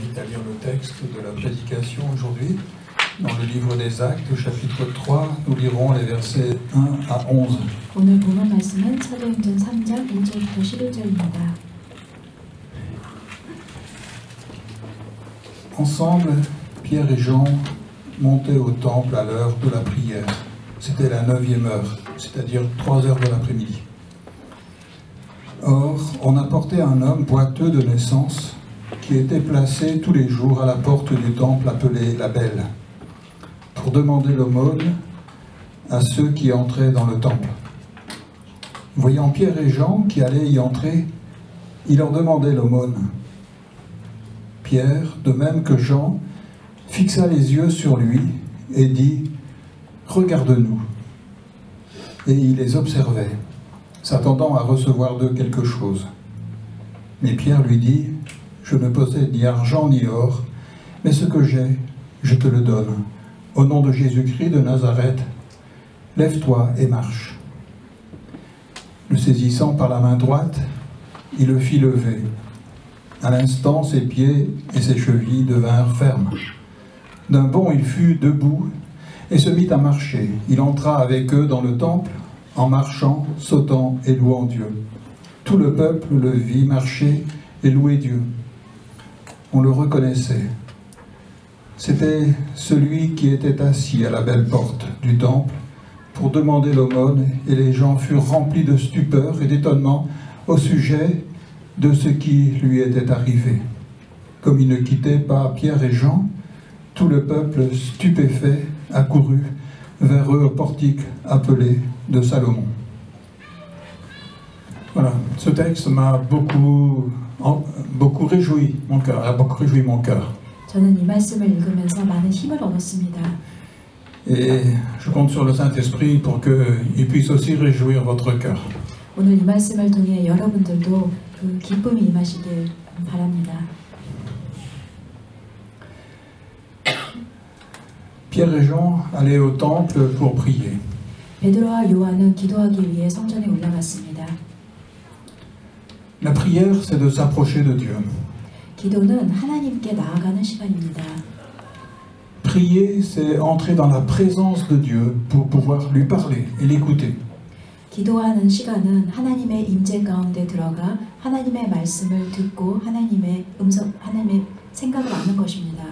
invite à lire le texte de la prédication aujourd'hui. Dans le livre des Actes, au chapitre 3, nous lirons les versets 1 à 11. 오늘 본문 말씀은 사도행전 3장 1절부터 11절입니다. Ensemble, Pierre et Jean montaient au temple à l'heure de la prière. C'était la 9e heure, c'est-à-dire 3 heures de l'après-midi. Or, on apportait un homme boiteux de naissance qui était placé tous les jours à la porte du temple appelé la Belle, pour demander l'aumône à ceux qui entraient dans le temple. Voyant Pierre et Jean qui allaient y entrer, il leur demandait l'aumône. Pierre, de même que Jean, fixa les yeux sur lui et dit « Regarde-nous ». Et il les observait, s'attendant à recevoir d'eux quelque chose. Mais Pierre lui dit « Je ne possède ni argent ni or, mais ce que j'ai, je te le donne. Au nom de Jésus-Christ de Nazareth, lève-toi et marche. » Le saisissant par la main droite, il le fit lever. À l'instant, ses pieds et ses chevilles devinrent fermes. D'un bond, il fut debout et se mit à marcher. Il entra avec eux dans le temple, en marchant, sautant et louant Dieu. Tout le peuple le vit marcher et louer Dieu. On le reconnaissait. C'était celui qui était assis à la belle porte du temple pour demander l'aumône, et les gens furent remplis de stupeur et d'étonnement au sujet de ce qui lui était arrivé. Comme il ne quittait pas Pierre et Jean, tout le peuple stupéfait accourut vers eux au portique appelé de Salomon. Voilà, ce texte m'a beaucoup réjoui mon cœur, a beaucoup réjoui mon cœur. 저는 이 말씀을 읽으면서 많은 힘을 얻었습니다. Et je compte sur le Saint-Esprit pour qu'il puisse aussi réjouir votre cœur. 오늘 이 말씀을 통해 여러분들도 그 기쁨이 임하시길 바랍니다. Pierre et Jean allaient au temple pour prier. 베드로와 요한은 기도하기 위해 성전에 올라갔습니다. La prière, c'est de s'approcher de Dieu. 기도는 하나님께 나아가는 시간입니다. Prier, c'est entrer dans la présence de Dieu pour pouvoir lui parler et l'écouter. 기도하는 시간은 하나님의 임재 가운데 들어가 하나님의 말씀을 듣고 하나님의 생각을 아는 것입니다.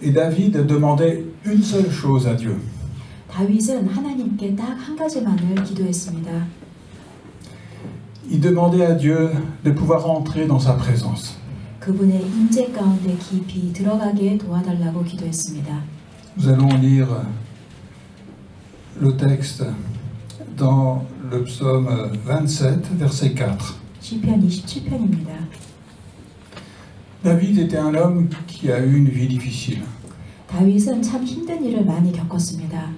Et David demandait une seule chose à Dieu. 다윗은 하나님께 딱 한 가지만을 기도했습니다. Il demandait à Dieu de pouvoir entrer dans sa présence. 그분의 임재 가운데 깊이 들어가게 도와달라고 기도했습니다. Nous allons lire le texte dans le psaume 27, verset 4. 시편 27편입니다. David était un homme qui a eu une vie difficile. 다윗은 참 힘든 일을 많이 겪었습니다.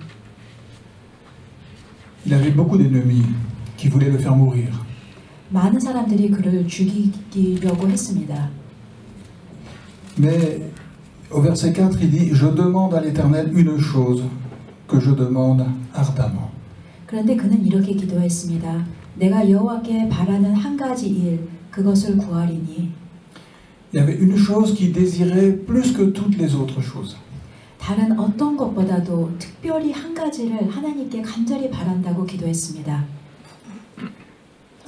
Il avait beaucoup d'ennemis qui voulaient le faire mourir. 많은 사람들이 그를 죽이려고 했습니다. Mais au verset 4, il dit « Je demande à l'Éternel une chose que je demande ardemment. » 그런데 그는 이렇게 기도했습니다. 내가 여호와께 바라는 한 가지 일, 그것을 구하리니. Il y avait une chose qu'il désirait plus que toutes les autres choses. 다른 어떤 것보다도 특별히 한 가지를 하나님께 간절히 바란다고 기도했습니다.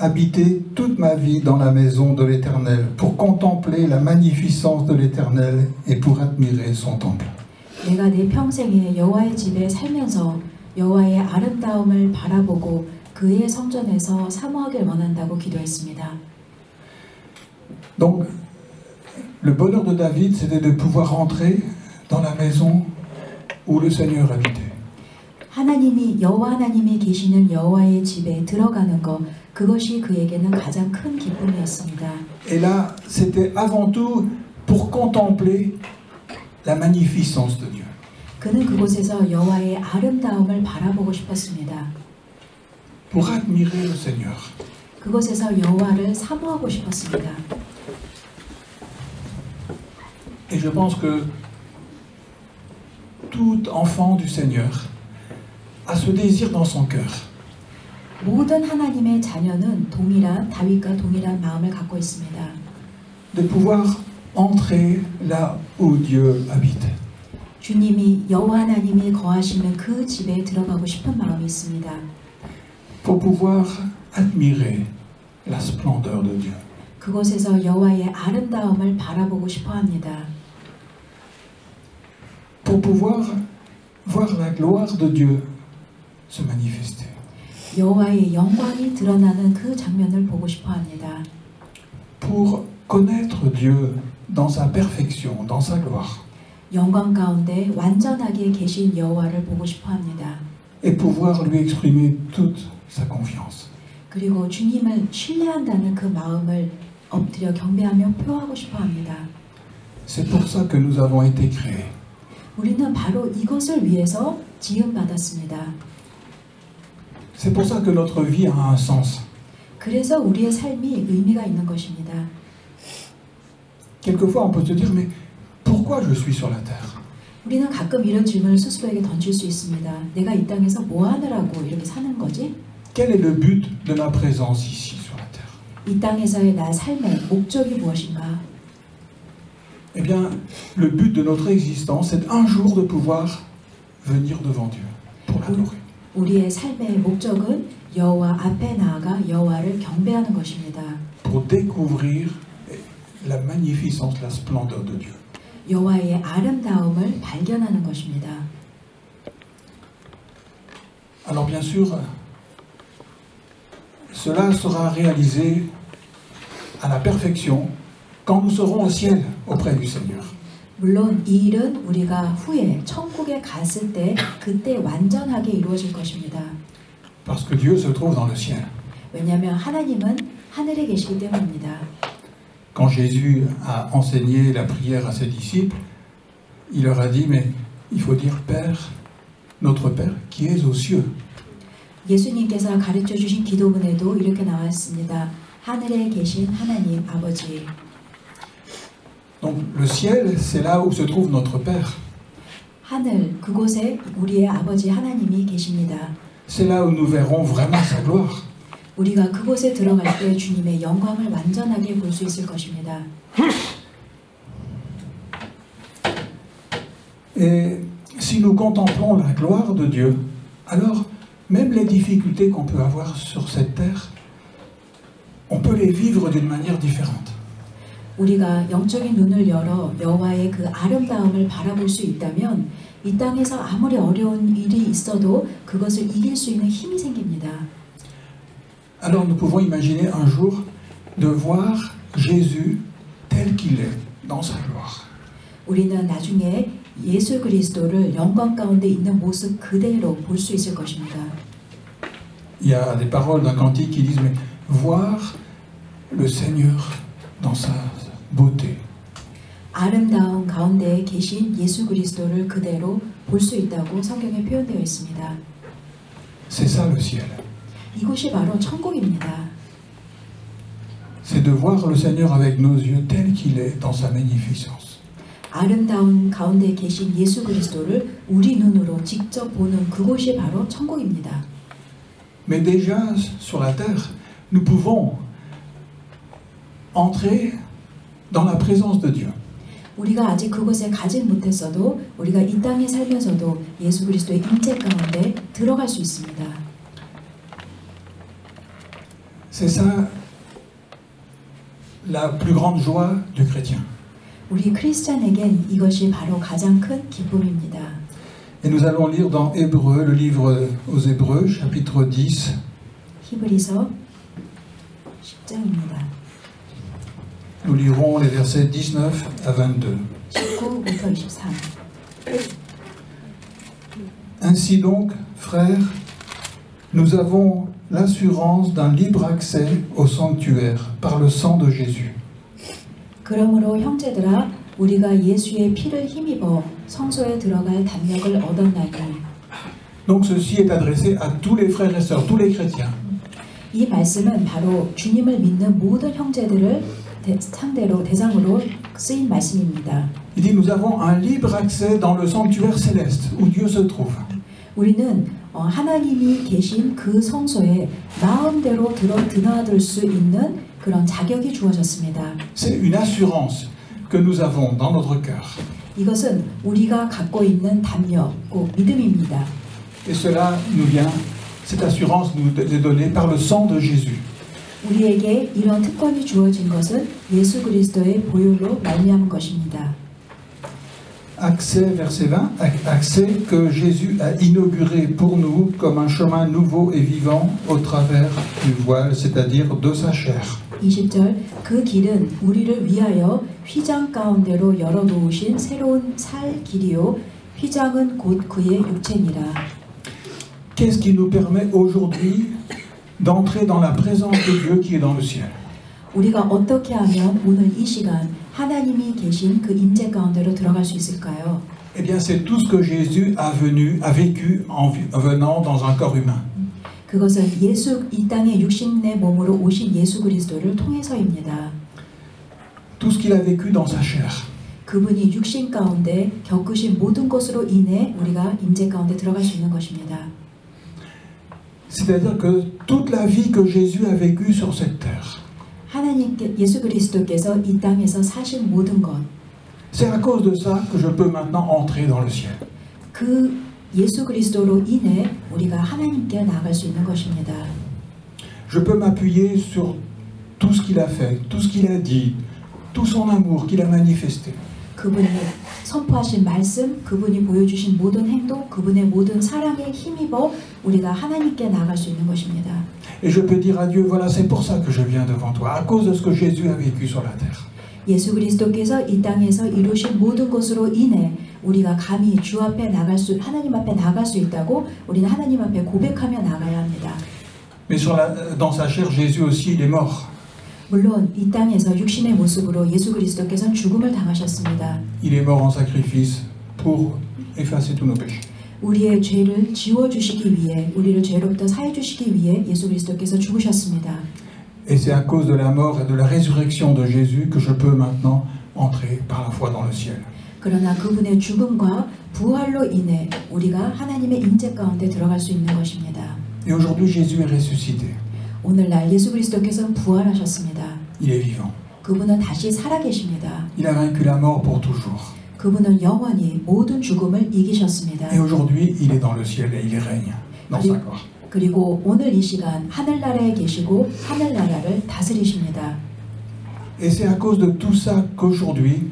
Habiter toute ma vie dans la maison de l'Éternel pour contempler la magnificence de l'Éternel et pour admirer son temple. 내가 내 평생에 여호와의 집에 살면서 여호와의 아름다움을 바라보고 그의 성전에서 사모하길 원한다고 기도했습니다. Donc, le bonheur de David, c'était de pouvoir entrer dans la maison où le Seigneur habitait. 여호와 하나님이 계시는 여호와의 집에 들어가는 것, 그것이 그에게는 가장 큰 기쁨이었습니다. Et là, c'était avant tout pour contempler la magnificence de Dieu. 그는 그곳에서 여호와의 아름다움을 바라보고 싶었습니다. Pour admirer le Seigneur. 그곳에서 여호와를 사모하고 싶었습니다. Et je pense que tout enfant du Seigneur a ce désir dans son cœur. 모든 하나님의 자녀는 다윗과 동일한 마음을 갖고 있습니다. De pouvoir entrer là où Dieu habite. 주님이 여호와 하나님이 거하시는 그 집에 들어가고 싶은 마음이 있습니다. Pour pouvoir admirer la splendeur de Dieu. 그곳에서 여호와의 아름다움을 바라보고 싶어 합니다. Pour pouvoir voir la gloire de Dieu se manifester. 여호와의 영광이 드러나는 그 장면을 보고 싶어 합니다. Pour connaître Dieu dans sa perfection, dans sa gloire. 영광 가운데 완전하게 계신 여호와를 보고 싶어 합니다. Et pouvoir lui exprimer toute sa confiance. 그리고 주님을 신뢰한다는 그 마음을 엎드려 경배하며 표하고 싶어 합니다. C'est pour ça que nous avons été créés. 우리는 바로 이것을 위해서 지음받았습니다. C'est pour ça que notre vie a un sens. 그래서 우리의 삶이 의미가 있는 것입니다. Quelquefois, on peut se dire, mais pourquoi je suis sur la terre? 우리는 가끔 이런 질문을 스스로에게 던질 수 있습니다. 내가 이 땅에서 뭐 하느라고 이렇게 사는 거지? Quel est le but de ma présence ici sur la terre? 이 땅에서의 나 삶의 목적이 무엇인가? Eh bien, le but de notre existence, c'est un jour de pouvoir venir devant Dieu pour l'adorer. 우리의 삶의 목적은 여호와 앞에 나아가 여호와를 경배하는 것입니다. Pour découvrir la magnificence, la splendeur de Dieu. 여호와의 아름다움을 발견하는 것입니다. Alors bien sûr, cela sera réalisé à la perfection quand nous serons au ciel auprès du Seigneur. 물론 이 일은 우리가 후에 천국에 갔을 때 그때 완전하게 이루어질 것입니다. Parce que Dieu se trouve dans le ciel. 왜냐하면 하나님은 하늘에 계시기 때문입니다. Quand Jésus a enseigné la prière à ses disciples, il leur a dit, mais il faut dire Père, notre Père qui est aux cieux. 예수님께서 가르쳐 주신 기도문에도 이렇게 나왔습니다. 하늘에 계신 하나님 아버지. Donc le ciel, c'est là où se trouve notre Père. 하늘, 그곳에 우리의 아버지 하나님이 계십니다. C'est là où nous verrons vraiment sa gloire. 우리가 그곳에 들어갈 때 주님의 영광을 완전하게 볼 수 있을 것입니다. Et si nous contemplons la gloire de Dieu, alors même les difficultés qu'on peut avoir sur cette terre, on peut les vivre d'une manière différente. 우리가 영적인 눈을 열어 여호와의 그 아름다움을 바라볼 수 있다면 이 땅에서 아무리 어려운 일이 있어도 그것을 이길 수 있는 힘이 생깁니다. Alors nous pouvons imaginer un jour de voir Jésus tel qu'il est dans sa gloire. 우리는 나중에 예수 그리스도를 영광 가운데 있는 모습 그대로 볼 수 있을 것입니다. Il y a des paroles d'un cantique qui disent mais voir le Seigneur dans sa beauté. 아름다운 가운데 계신 예수 그리스도를 그대로 볼 수 있다고 성경에 표현되어 있습니다. C'est ça le ciel. 이곳이 바로 천국입니다. C'est de voir le Seigneur avec nos yeux tel qu'il est dans sa magnificence. 아름다운 가운데 계신 예수 그리스도를 우리 눈으로 직접 보는 그곳이 바로 천국입니다. Mais déjà sur la terre, nous pouvons entrer dans la présence de Dieu. 우리가 아직 그곳에 가지 못했어도 우리가 이 땅에 살면서도 예수 그리스도의 임재 가운데 들어갈 수 있습니다. C'est ça la plus grande joie du chrétien. 우리 크리스찬에겐 이것이 바로 가장 큰 기쁨입니다. Et nous allons lire dans Hébreux, le livre aux Hébreux, chapitre 10. 히브리서 10장입니다. Nous lirons les versets 19 à 22. 19부터 23. Ainsi donc, frères, nous avons l'assurance d'un libre accès au sanctuaire par le sang de Jésus. 그러므로 형제들아 우리가 예수의 피를 힘입어 성소에 들어갈 담력을 얻었나니. Donc ceci est adressé à tous les frères et sœurs, tous les chrétiens. 이 말씀은 바로 주님을 믿는 모든 형제들을 상대로 대상으로 쓰인 말씀입니다. Il dit nous avons un libre accès dans le sanctuaire céleste où Dieu se trouve. 우리는 하나님이 계신 그 성소에 마음대로 드나들 수 있는 그런 자격이 주어졌습니다. C'est une assurance. que nous avons dans notre cœur. 이것은 우리가 갖고 있는 담력, 꼭 믿음입니다. Et cela nous vient, cette assurance nous est donnée par le sang de Jésus. 우리에게 이런 특권이 주어진 것은 예수 그리스도의 보혈로 말미암은 것입니다. Accès, verset 20, accès que Jésus a inauguré pour nous comme un chemin nouveau et vivant au travers du voile, c'est-à-dire de sa chair. 20절 그 길은 우리를 위하여 휘장 가운데로 열어놓으신 새로운 살 길이요 휘장은 곧 그의 육체니라. Qu'est-ce qui nous permet aujourd'hui d'entrer dans la présence de Dieu qui est dans le ciel? 우리가 어떻게 하면 오늘 이 시간 하나님이 계신 그 임재 가운데로 들어갈 수 있을까요? Eh bien, c'est tout ce que Jésus a vécu en venant dans un corps humain. 그것은 이 땅에 육신의 몸으로 오신 예수 그리스도를 통해서입니다. Tout ce qu'il a vécu dans sa chair. 그분이 육신 가운데 겪으신 모든 것으로 인해 우리가 임재 가운데 들어갈 수 있는 것입니다. C'est-à-dire que toute la vie que Jésus a vécue sur cette terre. 하나님께 예수 그리스도께서 이 땅에서 사신 모든 것. C'est à cause de ça que je peux maintenant entrer dans le ciel. 그 예수 그리스도로 인해 우리가 하나님께 나아갈 수 있는 것입니다. Je peux m'appuyer sur tout ce qu'il a fait, tout ce qu'il a dit, tout son amour qu'il a manifesté. 그분이 선포하신 말씀, 그분이 보여주신 모든 행동, 그분의 모든 사랑에 힘입어 우리가 하나님께 나아갈 수 있는 것입니다. Et je peux dire à Dieu, voilà, c'est pour ça que je viens devant toi, à cause de ce que Jésus a vécu sur la terre. 예수 그리스도께서 이 땅에서 이루신 모든 것으로 인해 우리가 감히 주 앞에 하나님 앞에 나갈 수 있다고 우리는 하나님 앞에 고백하며 나가야 합니다. Mais dans sa chair, Jésus aussi, il est mort. 물론 이 땅에서 육신의 모습으로 예수 그리스도께서는 죽음을 당하셨습니다. Il est mort en sacrifice pour effacer tous nos péchés. 우리의 죄를 지워주시기 위해, 우리를 죄로부터 사해주시기 위해 예수 그리스도께서 죽으셨습니다. Et c'est à cause de la mort et de la résurrection de Jésus que je peux maintenant entrer par la foi dans le ciel. 그러나 그분의 죽음과 부활로 인해 우리가 하나님의 임재 가운데 들어갈 수 있는 것입니다. Et aujourd'hui, Jésus est ressuscité. 오늘날 예수 그리스도께서는 부활하셨습니다. Il est vivant. 그분은 다시 살아계십니다. Il a vaincu la mort pour toujours. 그분은 영원히 모든 죽음을 이기셨습니다. Et aujourd'hui, il est dans le ciel et il règne dans sa gloire. 그리고 오늘 이 시간 하늘나라에 계시고 하늘나라를 다스리십니다. Et c'est à cause de tout ça qu'aujourd'hui,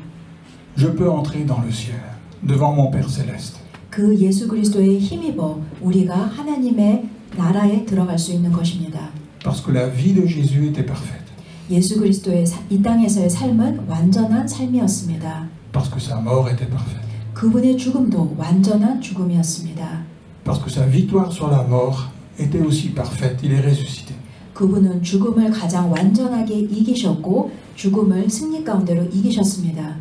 je peux entrer dans le ciel, devant mon Père céleste. 그 예수 그리스도의 힘입어 우리가 하나님의 나라에 들어갈 수 있는 것입니다. Parce que la vie de Jésus était parfaite. 예수 그리스도의 이 땅에서의 삶은 완전한 삶이었습니다. Parce que sa mort était parfaite. 그분의 죽음도 완전한 죽음이었습니다. Parce que sa victoire sur la mort était aussi parfaite. Il est ressuscité. 그분은 죽음을 가장 완전하게 이기셨고 죽음을 승리 가운데로 이기셨습니다.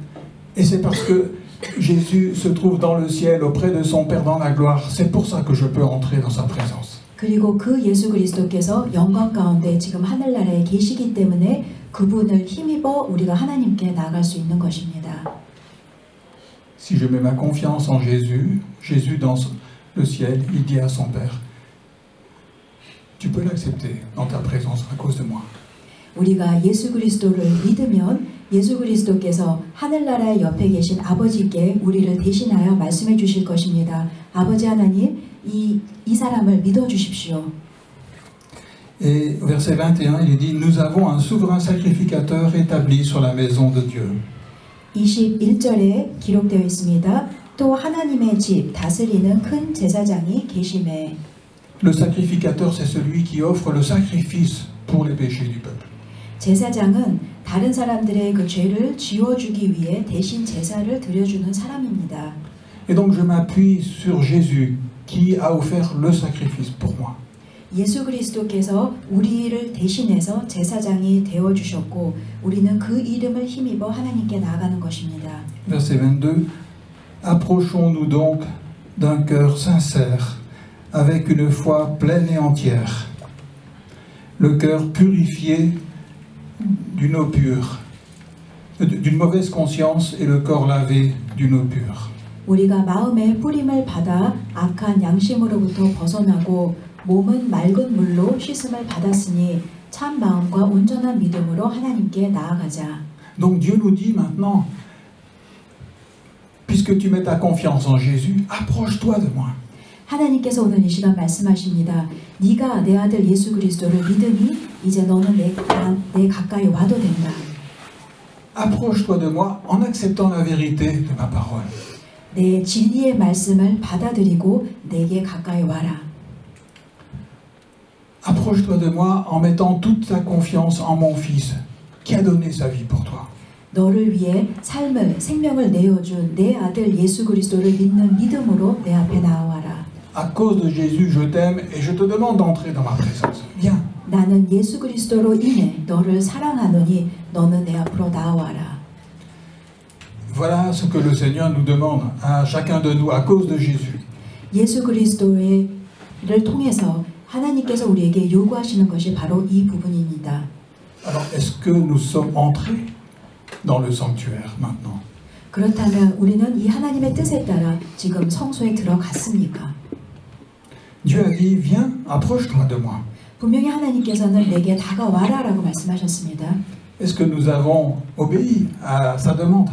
Et c'est parce que Jésus se trouve dans le ciel auprès de son Père dans la gloire. C'est pour ça que je peux entrer dans sa présence. 그리고 그 예수 그리스도께서 영광 가운데 지금 하늘나라에 계시기 때문에 그분을 힘입어 우리가 하나님께 나갈 수 있는 것입니다. Si je mets ma confiance en Jésus, Jésus dans le ciel, il dit à son Père, tu peux l'accepter dans ta présence à cause de moi. 우리가 예수 그리스도를 믿으면 예수 그리스도께서 하늘나라의 옆에 계신 아버지께 우리를 대신하여 말씀해 주실 것입니다. 아버지 하나님, 이 사람을 믿어 주십시오. Et verset 21, il est dit, nous avons un souverain sacrificateur établi sur la maison de Dieu. 21절에 기록되어 있습니다. 또 하나님의 집 다스리는 큰 제사장이 계심에. Le sacrificateur, c'est celui qui offre le sacrifice pour les péchés du peuple. 제사장은 다른 사람들의 그 죄를 지워주기 위해 대신 제사를 드려주는 사람입니다. Et donc je m'appuie sur Jésus qui a offert le sacrifice pour moi. 예수 그리스도께서 우리를 대신해서 제사장이 되어주셨고 우리는 그 이름을 힘입어 하나님께 나아가는 것입니다. Verset 22. Approchons-nous donc d'un cœur sincère, avec une foi pleine et entière, le cœur purifié d'une eau pure, d'une mauvaise conscience et le corps lavé d'une eau pure. 우리가 마음의 뿌림을 받아 악한 양심으로부터 벗어나고 몸은 맑은 물로 씻음을 받았으니 참 마음과 온전한 믿음으로 하나님께 나아가자. Donc Dieu nous dit maintenant, puisque tu mets ta confiance en Jésus, approche-toi de moi. 하나님께서 오늘 이 시간 말씀하십니다. 네가 내 아들 예수 그리스도를 믿으니 이제 너는 내 가까이 와도 된다. Approche-toi de moi en acceptant la vérité de ma parole. 내 진리의 말씀을 받아들이고 내게 가까이 와라. Approche-toi de moi en mettant toute ta confiance en mon Fils, qui a donné sa vie pour toi. 너를 위해 생명을 내어준 내 아들 예수 그리스도를 믿는 믿음으로 내 앞에 나와라. À cause de Jésus, je t'aime et je te demande d'entrer dans ma présence. Viens. 나는 예수 그리스도로 인해 너를 사랑하노니 너는 내 앞으로 나와라. Voilà ce que le Seigneur nous demande à chacun de nous à cause de Jésus. 예수 그리스도를 통해서 하나님께서 우리에게 요구하시는 것이 바로 이 부분입니다. Alors, est-ce que nous sommes entrés dans le sanctuaire maintenant? 그렇다면 우리는 이 하나님의 뜻에 따라 지금 성소에 들어갔습니까? Dieu a dit, viens, approche-toi de moi. 분명히 하나님께서는 내게 다가와라라고 말씀하셨습니다. Est-ce que nous avons obéi à sa demande?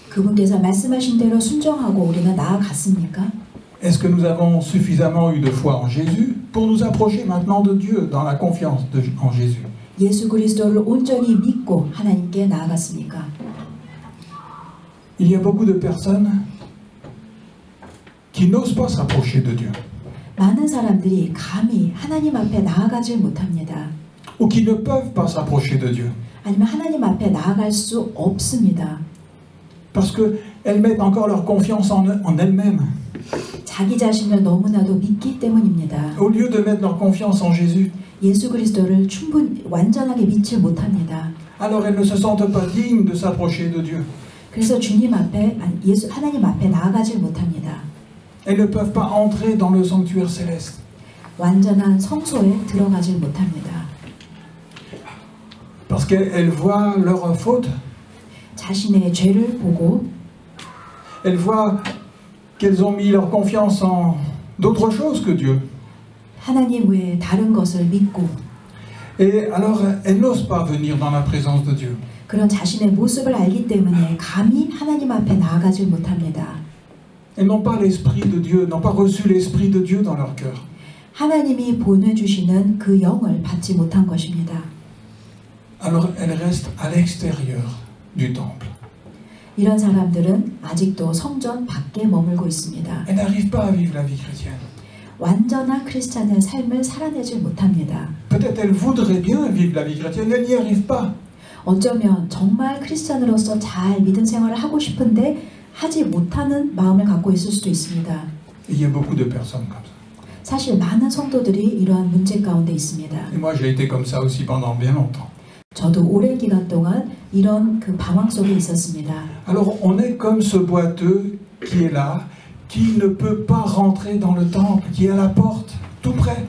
그분께서 말씀하신 대로 순종하고 우리는 나아갔습니까? Est-ce que nous avons suffisamment eu de foi en Jésus pour nous approcher maintenant de Dieu dans la confiance en Jésus? 예수 그리스도를 온전히 믿고 하나님께 나아갔습니까? Il y a beaucoup de personnes qui n'osent pas s'approcher de Dieu. 많은 사람들이 감히 하나님 앞에 나아가질 못합니다. Ou qui ne peuvent pas s'approcher de Dieu. 아니면 하나님 앞에 나아갈 수 없습니다. Parce qu'elles mettent encore leur confiance en elles-mêmes. 자기 자신을 너무나도 믿기 때문입니다. Au lieu de mettre leur confiance en Jésus. 예수 그리스도를 완전하게 믿지 못합니다. Alors elles ne se sentent pas dignes de s'approcher de Dieu. 그래서 하나님 앞에 나아가질 못합니다. Elles ne peuvent pas entrer dans le sanctuaire céleste. 완전한 성소에 들어가질 못합니다. Parce qu'elles voient leur faute. 자신의 죄를 보고 Elles voient qu'elles ont mis leur confiance en d'autres choses que Dieu. 하나님 외에 다른 것을 믿고 Et alors elles n'osent pas venir dans la présence de Dieu. 그런 자신의 모습을 알기 때문에 감히 하나님 앞에 나아가질 못합니다. Elles n'ont pas l'esprit de Dieu, n'ont pas reçu l'esprit de Dieu dans leur cœur. 하나님이 보내주시는 그 영을 받지 못한 것입니다. Alors elles restent à l'extérieur du temple. 이런 사람들은 아직도 성전 밖에 머물고 있습니다. Elles n'arrivent pas à vivre la vie chrétienne. 완전한 크리스찬의 삶을 살아내지 못합니다. Peut-être elles voudraient bien vivre la vie chrétienne, elles n'y arrivent pas. 어쩌면 정말 크리스찬으로서 잘 믿음 생활을 하고 싶은데 하지 못하는 마음을 갖고 있을 수도 있습니다. Il y a beaucoup de personnes comme ça. 사실 많은 성도들이 이러한 문제 가운데 있습니다. Et moi j'ai été comme ça aussi pendant bien longtemps. 저도 오랜 기간 동안 이런 그 방황 속에 있었습니다. Alors on est comme ce boiteux qui est là, qui ne peut pas rentrer dans le temple, qui est à la porte, tout près.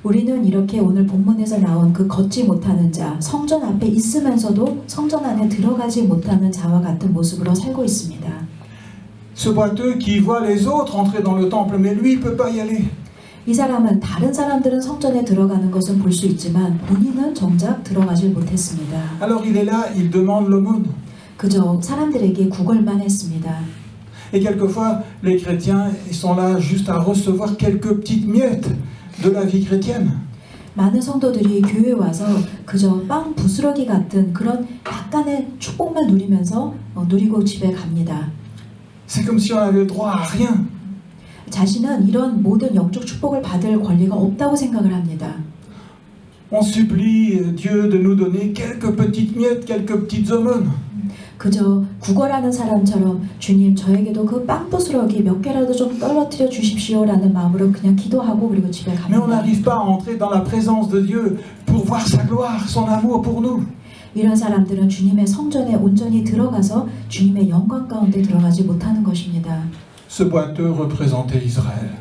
우리는 이렇게 오늘 본문에서 나온 그 걷지 못하는 자, 성전 앞에 있으면서도 성전 안에 들어가지 못하는 자와 같은 모습으로 살고 있습니다. Ce boiteux qui voit les autres entrer dans le temple, mais lui il peut pas y aller. 이 사람은 다른 사람들은 성전에 들어가는 것은 볼 수 있지만 본인은 정작 들어가질 못했습니다. Alors il est là, il demande l'aumône. 그저 사람들에게 구걸만 했습니다. Et quelquefois les chrétiens ils sont là juste à recevoir quelques petites miettes de la vie chrétienne. 많은 성도들이 교회에 와서 그저 빵 부스러기 같은 그런 약간의 축복만 누리면서 누리고 집에 갑니다. C'est comme si on avait droit à rien. 자신은 이런 모든 영적 축복을 받을 권리가 없다고 생각을 합니다. On supplie Dieu de nous donner quelques petites miettes, quelques petites aumônes. 그저 구걸하는 사람처럼 주님 저에게도 그 빵 부스러기 몇 개라도 좀 떨어뜨려 주십시오라는 마음으로 그냥 기도하고 그리고 집에 Mais on 갑니다. n'arrive pas à entrer dans la présence de Dieu pour voir sa gloire, son amour pour nous. 이런 사람들은 주님의 성전에 온전히 들어가서 주님의 영광 가운데 들어가지 못하는 것입니다. Ce boiteux représentait Israël.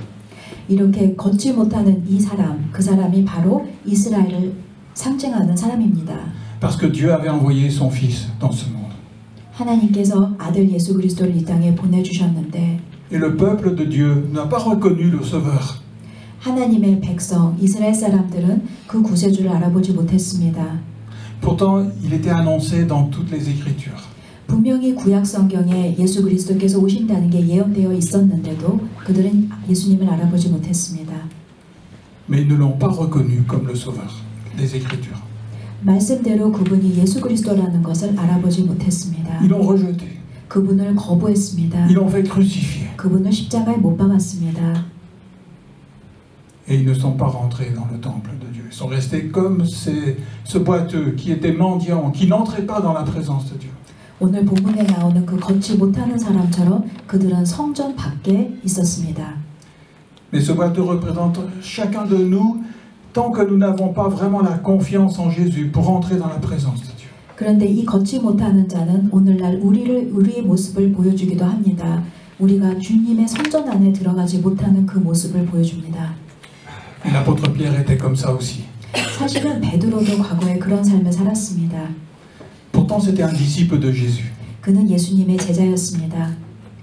이렇게 걷지 못하는 이 사람, 그 사람이 바로 이스라엘을 상징하는 사람입니다. Parce que Dieu avait envoyé son Fils dans ce monde. 하나님께서 아들 예수 그리스도를 이 땅에 보내주셨는데 Et le peuple de Dieu n'a pas reconnu le Sauveur. 하나님의 백성, 이스라엘 사람들은 그 구세주를 알아보지 못했습니다. Pourtant, il était annoncé dans toutes les Écritures. 분명히 구약 성경에 예수 그리스도께서 오신다는 게 예언되어 있었는데도 그들은 예수님을 알아보지 못했습니다. Mais ils ne l'ont pas reconnu comme le sauveur des Écritures. 말씀대로 그분이 예수 그리스도라는 것을 알아보지 못했습니다. Ils l'ont rejeté. 그분을 거부했습니다. Ils l'ont fait crucifier. 그분을 십자가에 못 박았습니다. Et ils ne sont pas rentrés dans le temple de Dieu. Ils sont restés comme ce boiteux qui était mendiant, qui n'entrait pas dans la présence de Dieu. 오늘 본문에 나오는 그 걷지 못하는 사람처럼 그들은 성전 밖에 있었습니다. Mais ce boiteux représente chacun de nous tant que nous n'avons pas vraiment la confiance en Jésus pour entrer dans la présence de Dieu. 그런데 이 걷지 못하는 자는 오늘날 우리의 모습을 보여주기도 합니다. 우리가 주님의 성전 안에 들어가지 못하는 그 모습을 보여줍니다. Et l'apôtre Pierre était comme ça aussi. 사실은 베드로도 과거에 그런 삶을 살았습니다. Pourtant, c'était un disciple de Jésus. 그는 예수님의 제자였습니다.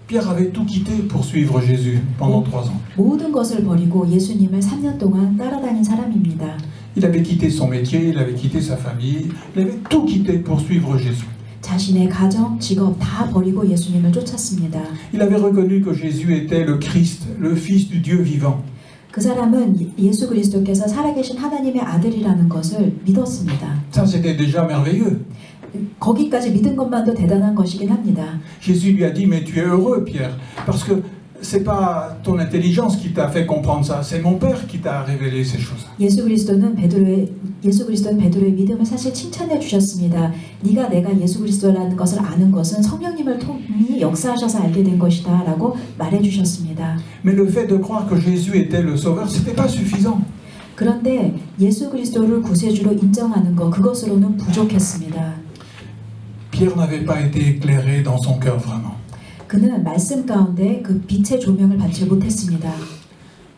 Pierre avait tout quitté pour suivre Jésus pendant 3 ans. 모든 것을 버리고 예수님을 3년 동안 따라다닌 사람입니다. Il avait quitté son métier, il avait quitté sa famille, il avait tout quitté pour suivre Jésus. 자신의 가정, 직업 다 버리고 예수님을 쫓았습니다. Il avait reconnu que Jésus était le Christ, le Fils du Dieu vivant. 그 사람은 예수 그리스도께서 살아계신 하나님의 아들이라는 것을 믿었습니다. Ça, c'était déjà merveilleux. 거기까지 믿은 것만도 대단한 것이긴 합니다. Jésus lui a dit, mais tu es heureux, Pierre, parce que c'est pas ton intelligence qui t'a fait comprendre ça, c'est mon Père qui t'a révélé ces choses. 예수 그리스도는 베드로의 믿음을 사실 칭찬해 주셨습니다. 네가 내가 예수 그리스도라는 것을 아는 것은 성령님을 통해 역사하셔서 알게 된 것이다라고 말해 주셨습니다. Mais le fait de croire que Jésus était le Sauveur, c'était pas suffisant. 그런데 예수 그리스도를 구세주로 인정하는 것 그것으로는 부족했습니다. Pierre n'avait pas été éclairé dans son cœur vraiment. 그는 말씀 가운데 그 빛의 조명을 받지 못했습니다.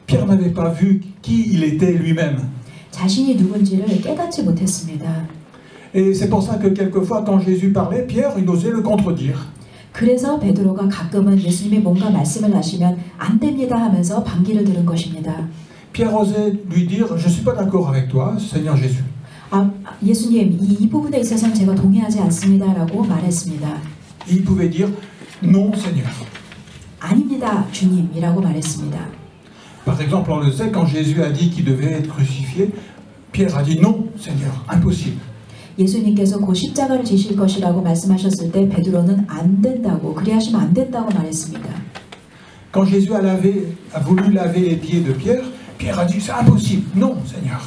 Pierre n'avait pas vu qui il était lui-même. 자신이 누군지를 깨닫지 못했습니다. Et c'est pour ça que quelquefois, quand Jésus parlait, Pierre, il osait le contredire. 그래서 베드로가 가끔은 예수님이 뭔가 말씀을 하시면 안 됩니다 하면서 반기를 들은 것입니다. Pierre osait lui dire, je ne suis pas d'accord avec toi, Seigneur Jésus. 예수님, 이 부분에 있어서는 제가 동의하지 않습니다라고 말했습니다. Il pouvait dire, non, Seigneur. 아닙니다, 주님이라고 말했습니다. Par exemple, on le sait, quand Jésus a dit qu'il devait être crucifié, Pierre a dit, non, Seigneur, impossible. 예수님께서 곧 십자가를 지실 것이라고 말씀하셨을 때 베드로는 안 된다고, 그리하시면 안 된다고 말했습니다. Quand Jésus a voulu laver les pieds de Pierre, Pierre a dit, c'est impossible, non, Seigneur.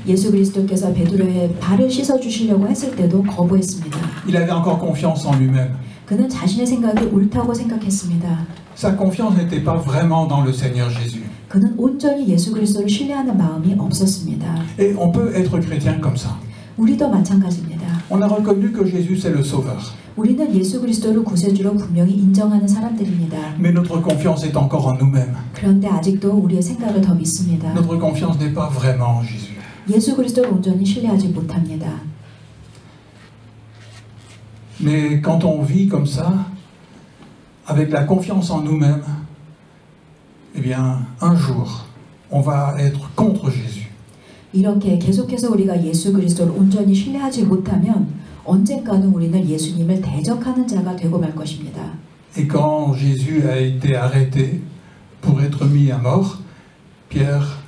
예수 그리스도께서 베드로의 발을 씻어 주시려고 했을 때도 거부했습니다. Il avait encore confiance en lui-même. 그는 자신의 생각이 옳다고 생각했습니다. Sa confiance n'était pas vraiment dans le Seigneur Jésus. 그는 온전히 예수 그리스도를 신뢰하는 마음이 없었습니다. Et on peut être chrétien comme ça. 우리도 마찬가지입니다. On a reconnu que Jésus c'est le Sauveur. 우리는 예수 그리스도를 구세주로 분명히 인정하는 사람들입니다. Mais notre confiance est encore en nous-mêmes. 그런데 아직도 우리의 생각을 더 믿습니다. Notre confiance n'est pas vraiment en Jésus. 예수 그리스도를 온전히 신뢰하지 못합니다. Mais quand on vit comme ça, avec la confiance en nous-mêmes, eh bien, un jour, on va être contre Jésus. 이렇게 계속해서 우리가 예수 그리스도를 온전히 신뢰하지 못하면 언젠가는 우리는 예수님을 대적하는 자가 되고 말 것입니다. Et quand Jésus a été arrêté pour être mis à mort, Pierre,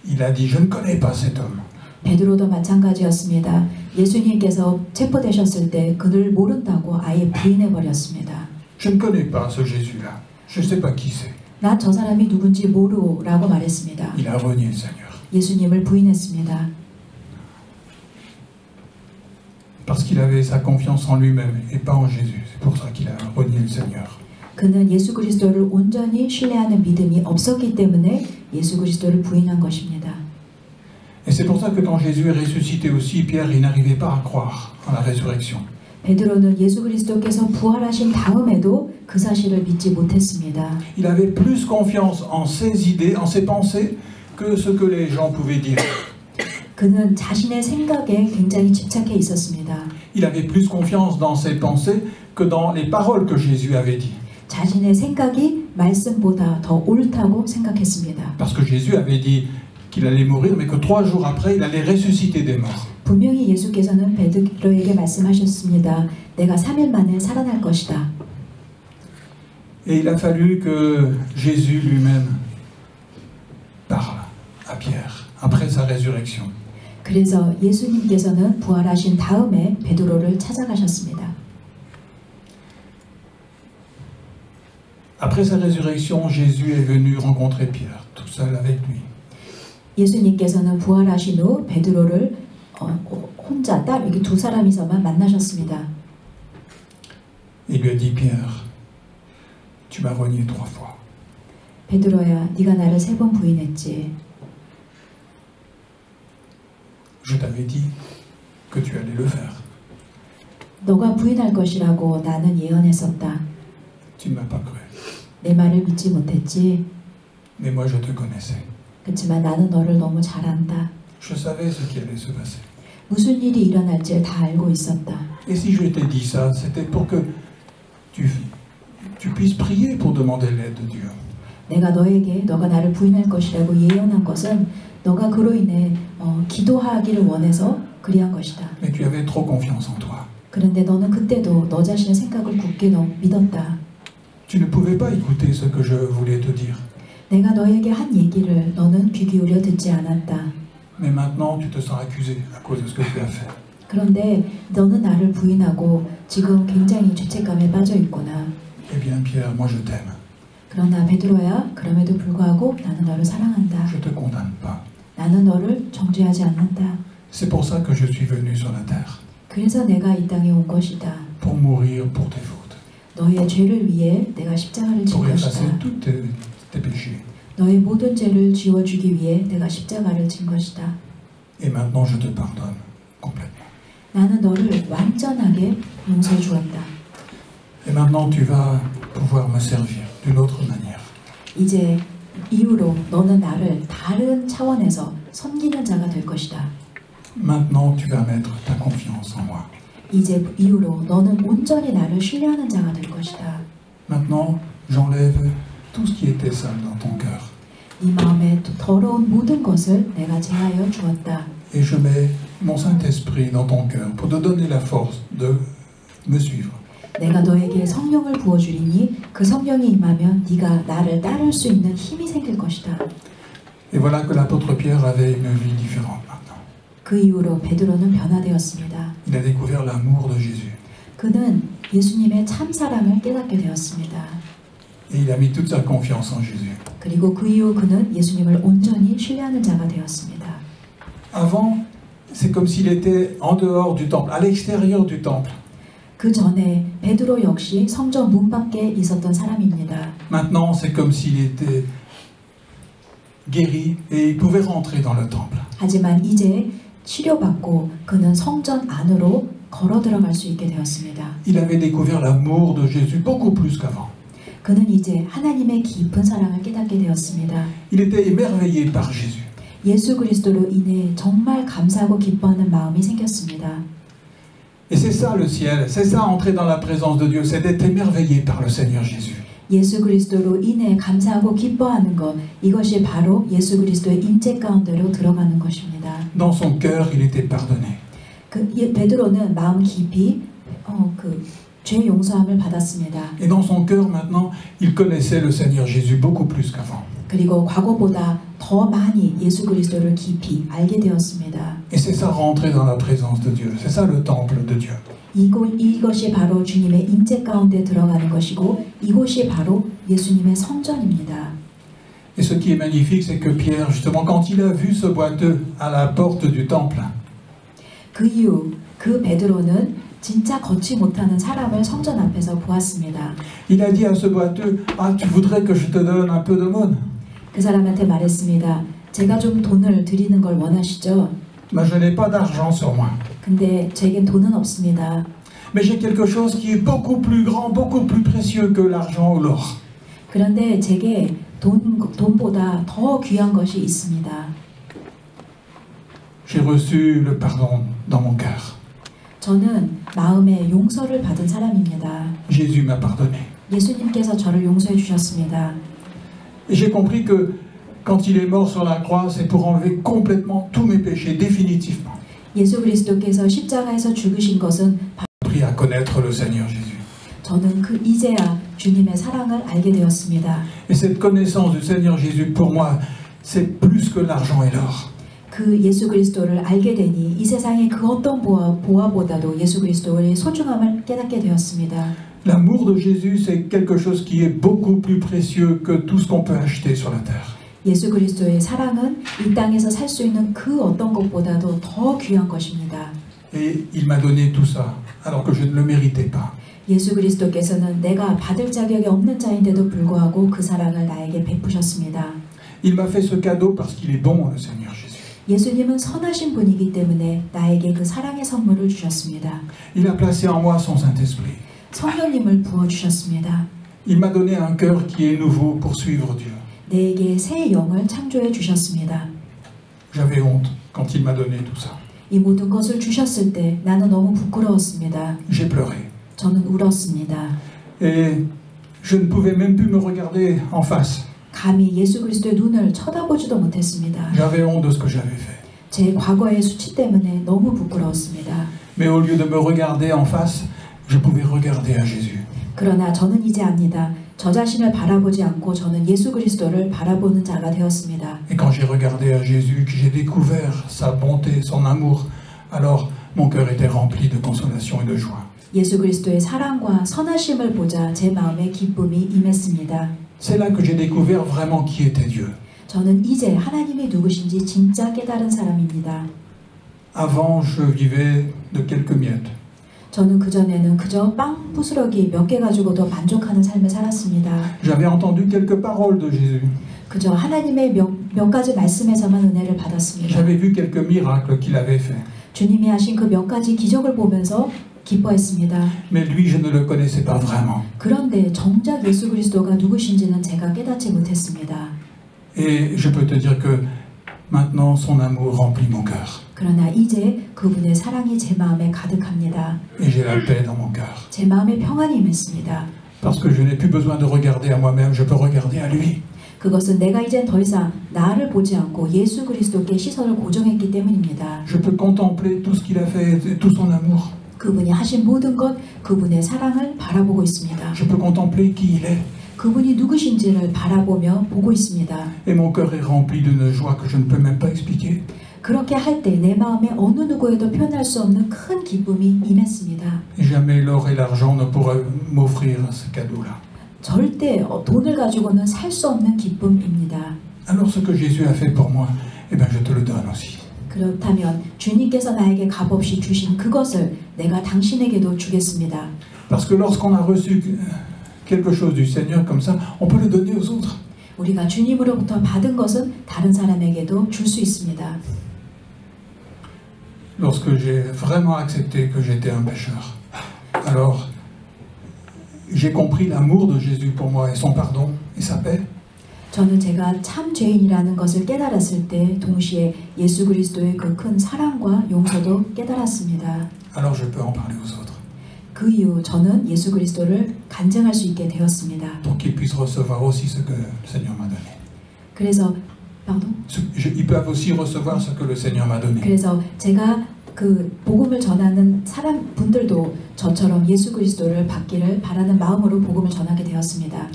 il a dit, je ne connais pas cet homme. 베드로도 마찬가지였습니다. 예수님께서 체포되셨을 때 그를 모른다고 아예 부인해 버렸습니다. Je ne connais pas ce Jésus-là. Je ne sais pas qui c'est. 나 저 사람이 누군지 모르라고 말했습니다. Il a renié le Seigneur. 예수님을 부인했습니다. Parce qu'il avait sa confiance en lui-même et pas en Jésus. C'est pour ça qu'il a renié le Seigneur. 그는 예수 그리스도를 온전히 신뢰하는 믿음이 없었기 때문에 예수 그리스도를 부인한 것입니다. Et c'est pour ça que quand Jésus est ressuscité aussi, Pierre, il n'arrivait pas à croire en la résurrection. 베드로는 예수 그리스도께서 부활하신 다음에도 그 사실을 믿지 못했습니다. Il avait plus confiance en ses idées, en ses pensées, que ce que les gens pouvaient dire. 그는 자신의 생각에 굉장히 집착해 있었습니다. Il avait plus confiance dans ses pensées que dans les paroles que Jésus avait dites. 자신의 생각이 말씀보다 더 옳다고 생각했습니다. Parce que Jésus avait dit qu'il allait mourir, mais que 3 jours après, il allait ressusciter des morts. 분명히 예수께서는 베드로에게 말씀하셨습니다. 내가 3일 만에 살아날 것이다. Et il a fallu que Jésus lui-même parle à Pierre après sa résurrection. 그래서 예수님께서는 부활하신 다음에 베드로를 찾아가셨습니다. Après sa résurrection, Jésus est venu rencontrer Pierre, tout seul avec lui. 예수님께서는 부활하신 후 베드로를 혼자 이렇게 두 사람이서만 만나셨습니다. Il lui a dit, Pierre, tu m'as renié 3 fois. 베드로야, 네가 나를 3번 부인했지. Je t'avais dit que tu allais le faire. 너가 부인할 것이라고 나는 예언했었다. Tu ne m'as pas cru. 내 말을 믿지 못했지. Mais moi, je te connaissais. 그렇지만 나는 너를 너무 잘 안다. Je savais ce qui allait se passer. 무슨 일이 일어날지 다 알고 있었다. Et si je t'ai dit ça, c'était pour que tu puisses prier pour demander l'aide de Dieu. 내가 너에게 너가 나를 부인할 것이라고 예언한 것은 너가 그로 인해 기도하기를 원해서 그리한 것이다. Mais tu avais trop confiance en toi. 그런데 너는 그때도 너 자신의 생각을 굳게 믿었다. Tu ne pouvais pas écouter ce que je voulais te dire. 내가 너에게 한 얘기를 너는 귀 기울여 듣지 않았다. Mais maintenant, tu te sens accusé à cause de ce que tu as fait. 그런데 너는 나를 부인하고 지금 굉장히 죄책감에 빠져 있구나. Eh bien, Pierre, moi je t'aime. 그러나 베드로야, 그럼에도 불구하고 나는 너를 사랑한다. Je te condamne pas. 나는 너를 정죄하지 않는다. C'est pour ça que je suis venu sur la terre. 그래서 내가 이 땅에 온 것이다. Pour mourir pour tes fautes. 너의 죄를 위해 내가 십자가를 진 Pour effacer 것이다. tous tes péchés. 너의 모든 죄를 지워주기 위해 내가 십자가를 진 것이다. Et maintenant, je te pardonne complètement. 나는 너를 완전하게 용서해 주었다. Et maintenant, tu vas pouvoir me servir d'une autre manière. 이제 이후로 너는 나를 다른 차원에서 섬기는 자가 될 것이다. Maintenant, tu vas mettre ta confiance en moi. 이제 이후로 너는 온전히 나를 신뢰하는 자가 될 것이다. Maintenant, j'enlève tout ce qui était sale dans ton cœur. 네 마음에 더러운 모든 것을 내가 제하여 주었다. Et je mets mon Saint-Esprit dans ton cœur pour te donner la force de me suivre. 내가 너에게 성령을 부어주리니 그 성령이 임하면 네가 나를 따를 수 있는 힘이 생길 것이다. Et voilà que l'apôtre Pierre avait une vie différente maintenant. 그 이후로 베드로는 변화되었습니다. Il a découvert l'amour de Jésus. 그는 예수님의 참 사랑을 깨닫게 되었습니다. Et il a mis toute sa confiance en Jésus. 그리고 그 이후 그는 예수님을 온전히 신뢰하는 자가 되었습니다. Avant, c'est comme s'il était en dehors du temple, à l'extérieur du temple. 그 전에 베드로 역시 성전 문 밖에 있었던 사람입니다. Maintenant, c'est comme s'il était guéri et il pouvait rentrer dans le temple. 하지만 이제 치료받고 그는 성전 안으로 걸어 들어갈 수 있게 되었습니다. Il avait découvert l'amour de Jésus beaucoup plus qu'avant. 그는 이제 하나님의 깊은 사랑을 깨닫게 되었습니다. Il était émerveillé par Jésus. 예수 그리스도로 인해 정말 감사하고 기뻐하는 마음이 생겼습니다. Et c'est ça le ciel, c'est ça entrer dans la présence de Dieu, c'est d'être émerveillé par le Seigneur Jésus. 예수 그리스도로 인해 감사하고 기뻐하는 것, 이것이 바로 예수 그리스도의 임재 가운데로 들어가는 것입니다. Dans son cœur, il était pardonné. 베드로는 마음 깊이 죄 용서함을 받았습니다. Et dans son cœur, maintenant, il connaissait le Seigneur Jésus beaucoup plus qu'avant. 그리고 과거보다 더 많이 예수 그리스도를 깊이 알게 되었습니다. Et c'est ça, rentrer dans la présence de Dieu. C'est ça le temple de Dieu. 이것이 바로 주님의 임재 가운데 들어가는 것이고 이곳이 바로 예수님의 성전입니다. Et ce qui est magnifique, c'est que Pierre, justement, quand il a vu ce boiteux à la porte du temple, 그 이후 그 베드로는 진짜 걷지 못하는 사람을 성전 앞에서 보았습니다. il a dit à ce boiteux, « Ah, tu voudrais que je te donne un peu d'aumône ?» 그 사람한테 말했습니다. 제가 좀 돈을 드리는 걸 원하시죠? Mais je n'ai pas d'argent sur moi. 근데 제겐 돈은 없습니다. Mais j'ai quelque chose qui est beaucoup plus grand, beaucoup plus précieux que l'argent ou l'or. 그런데 제게 돈보다 더 귀한 것이 있습니다. J'ai reçu le pardon dans mon cœur. 저는 마음에 용서를 받은 사람입니다. Jésus m'a pardonné. 예수님께서 저를 용서해 주셨습니다. Et j'ai compris que quand il est mort sur la croix, c'est pour enlever complètement tous mes péchés, définitivement. 예수 그리스도께서 십자가에서 죽으신 것은 appris à connaître le Seigneur Jésus. 저는 이제야 주님의 사랑을 알게 되었습니다. Et cette connaissance du Seigneur Jésus, pour moi, c'est plus que l'argent et l'or. 그 예수 그리스도를 알게 되니 이 세상의 그 어떤 보화보다도 예수 그리스도의 소중함을 깨닫게 되었습니다. L'amour de Jésus, c'est quelque chose qui est beaucoup plus précieux que tout ce qu'on peut acheter sur la terre. 예수 그리스도의 사랑은 이 땅에서 살 수 있는 그 어떤 것보다도 더 귀한 것입니다. Et il m'a donné tout ça, alors que je ne le méritais pas. 예수 그리스도께서는 내가 받을 자격이 없는 자인데도 불구하고 그 사랑을 나에게 베푸셨습니다. Il m'a fait ce cadeau parce qu'il est bon, le Seigneur Jésus. 예수님은 선하신 분이기 때문에 나에게 그 사랑의 선물을 주셨습니다. Il a placé en moi son Saint-Esprit. 성령님을 부어주셨습니다. Il m'a donné un cœur qui est nouveau pour suivre Dieu. 내게 새 영을 창조해 주셨습니다. J'avais honte quand il m'a donné tout ça. 이 모든 것을 주셨을 때 나는 너무 부끄러웠습니다. J'ai pleuré. 저는 울었습니다. Et je ne pouvais même plus me regarder en face. 감히 예수 그리스도의 눈을 쳐다보지도 못했습니다. J'avais honte de ce que j'avais fait. 제 과거의 수치 때문에 너무 부끄러웠습니다. Mais au lieu de me regarder en face, je pouvais regarder à Jésus. 그러나 저는 이제 압니다. 저 자신을 바라보지 않고 저는 예수 그리스도를 바라보는 자가 되었습니다. Et quand j'ai regardé à Jésus, que j'ai découvert sa bonté, son amour, alors mon cœur était rempli de consolation et de joie. 예수 그리스도의 사랑과 선하심을 보자 제 마음에 기쁨이 임했습니다. C'est là que j'ai découvert vraiment qui était Dieu. 저는 이제 하나님이 누구신지 진짜 깨달은 사람입니다. Avant, je vivais de quelques miettes. 저는 그전에는 그저 빵 부스러기 몇 개 가지고도 만족하는 삶을 살았습니다. J'avais entendu quelques paroles de Jésus. 그저 하나님의 몇 가지 말씀에서만 은혜를 받았습니다. J'avais vu quelques miracles qu'il avait faits. 주님이 하신 그 몇 가지 기적을 보면서 기뻐했습니다. Mais lui, je ne le connaissais pas vraiment. 그런데 정작 예수 그리스도가 누구신지는 제가 깨닫지 못했습니다. Et je peux te dire que maintenant, son amour remplit mon cœur. 그러나 이제 그분의 사랑이 제 마음에 가득합니다. Et j'ai la paix dans mon cœur. 제 마음에 평안이 임했습니다. Parce que je n'ai plus besoin de regarder à moi-même, je peux regarder à lui. 그것은 내가 이젠 더 이상 나를 보지 않고 예수 그리스도께 시선을 고정했기 때문입니다. Je peux contempler tout ce qu'il a fait, tout son amour. 그분이 하신 모든 것, 그분의 사랑을 바라보고 있습니다. Je peux contempler qui il est. 그분이 누구신지를 바라보며 보고 있습니다. Et mon cœur est rempli d'une joie que je ne peux même pas expliquer. 그렇게 할 때 내 마음에 어느 누구에도 표현할 수 없는 큰 기쁨이 임했습니다. Et jamais l'or et l'argent ne pourraient m'offrir ce cadeau-là. 절대 돈을 가지고는 살 수 없는 기쁨입니다. Alors ce que Jésus a fait pour moi, eh bien je te le donne aussi. 그렇다면 주님께서 나에게 값없이 주신 그것을 내가 당신에게도 주겠습니다. Parce que lorsqu'on a reçu quelque chose du Seigneur comme ça, on peut le donner aux autres. 우리가 주님으로부터 받은 것은 다른 사람에게도 줄 수 있습니다. Lorsque j'ai vraiment accepté que j'étais un pécheur, alors j'ai compris l'amour de Jésus pour moi et son pardon et sa paix. 저는 제가 참 죄인이라는 것을 깨달았을 때 동시에 예수 그리스도의 그 큰 사랑과 용서도 깨달았습니다. Alors je peux en parler aux autres. 그 이후 저는 예수 그리스도를 간증할 수 있게 되었습니다. Pour qu'ils puissent recevoir aussi ce que le Seigneur m'a donné. 그래서 pardon? Ils peuvent aussi recevoir ce que le Seigneur m'a donné. 그래서 제가 그 복음을 전하는 분들도 저처럼 예수 그리스도를 받기를 바라는 마음으로 복음을 전하게 되었습니다.